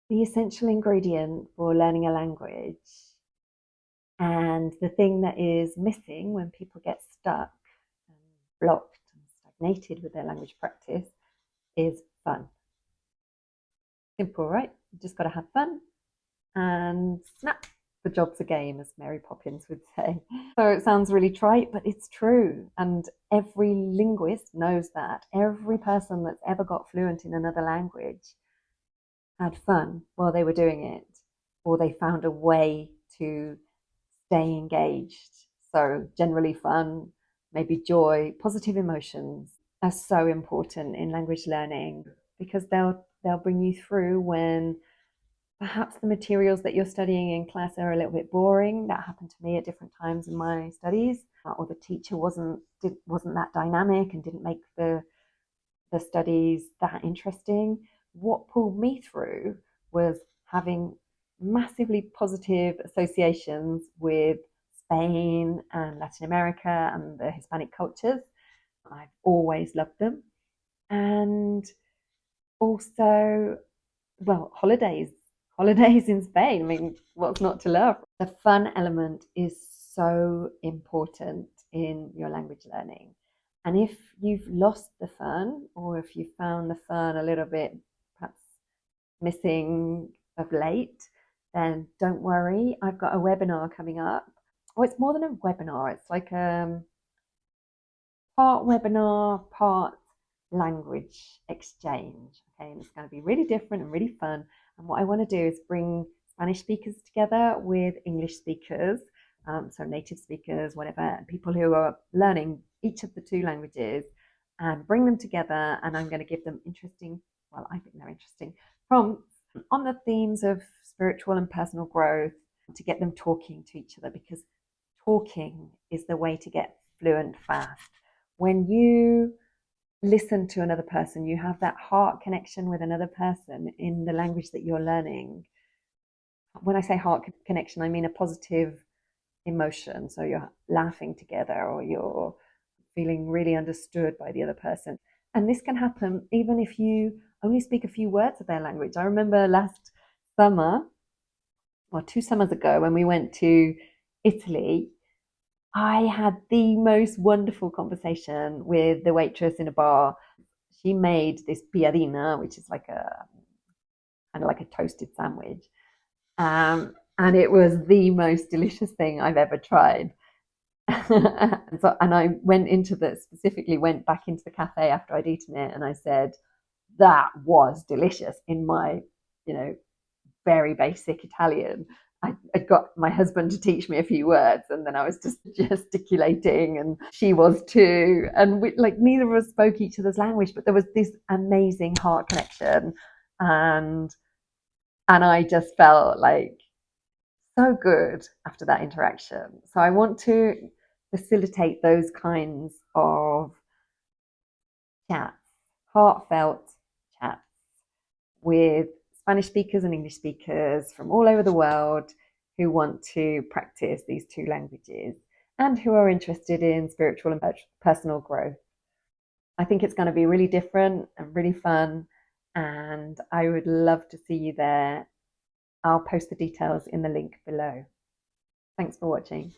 the essential ingredient for learning a language and the thing that is missing when people get stuck and blocked and stagnated with their language practice is fun. Simple, right? You just got to have fun and snap, the job's a game, as Mary Poppins would say. So it sounds really trite, but it's true. And every linguist knows that. Every person that's ever got fluent in another language had fun while they were doing it, or they found a way to stay engaged. So generally fun, maybe joy, positive emotions are so important in language learning because they'll bring you through when perhaps the materials that you're studying in class are a little bit boring. That happened to me at different times in my studies, or the teacher wasn't that dynamic and didn't make the studies that interesting. What pulled me through was having massively positive associations with Spain and Latin America and the Hispanic cultures. I've always loved them. And also, well, holidays in Spain. I mean, what's not to love? The fun element is so important in your language learning. And if you've lost the fun, or if you found the fun a little bit perhaps missing of late, then don't worry. I've got a webinar coming up. Oh, it's more than a webinar. It's like part webinar, part language exchange. Okay, and it's going to be really different and really fun. And what I want to do is bring Spanish speakers together with English speakers, so native speakers, whatever, people who are learning each of the two languages, and bring them together. And I'm going to give them interesting, well, I think they're interesting prompts on the themes of spiritual and personal growth to get them talking to each other, because talking is the way to get fluent fast. When you listen to another person, you have that heart connection with another person in the language that you're learning. When I say heart connection, I mean a positive emotion. So you're laughing together or you're feeling really understood by the other person. And this can happen even if you only speak a few words of their language. I remember last summer, or 2 summers ago, when we went to Italy, I had the most wonderful conversation with the waitress in a bar. She made this piadina, which is like a kind of like a toasted sandwich, and it was the most delicious thing I've ever tried. And I went back into the cafe after I'd eaten it, and I said that was delicious in my, you know, very basic Italian. I got my husband to teach me a few words, and then I was just gesticulating, and she was too. And we, like, neither of us spoke each other's language, but there was this amazing heart connection, and I just felt like so good after that interaction. So I want to facilitate those kinds of chats, heartfelt chats with Spanish speakers and English speakers from all over the world who want to practice these two languages and who are interested in spiritual and personal growth. I think it's going to be really different and really fun, and I would love to see you there. I'll post the details in the link below. Thanks for watching.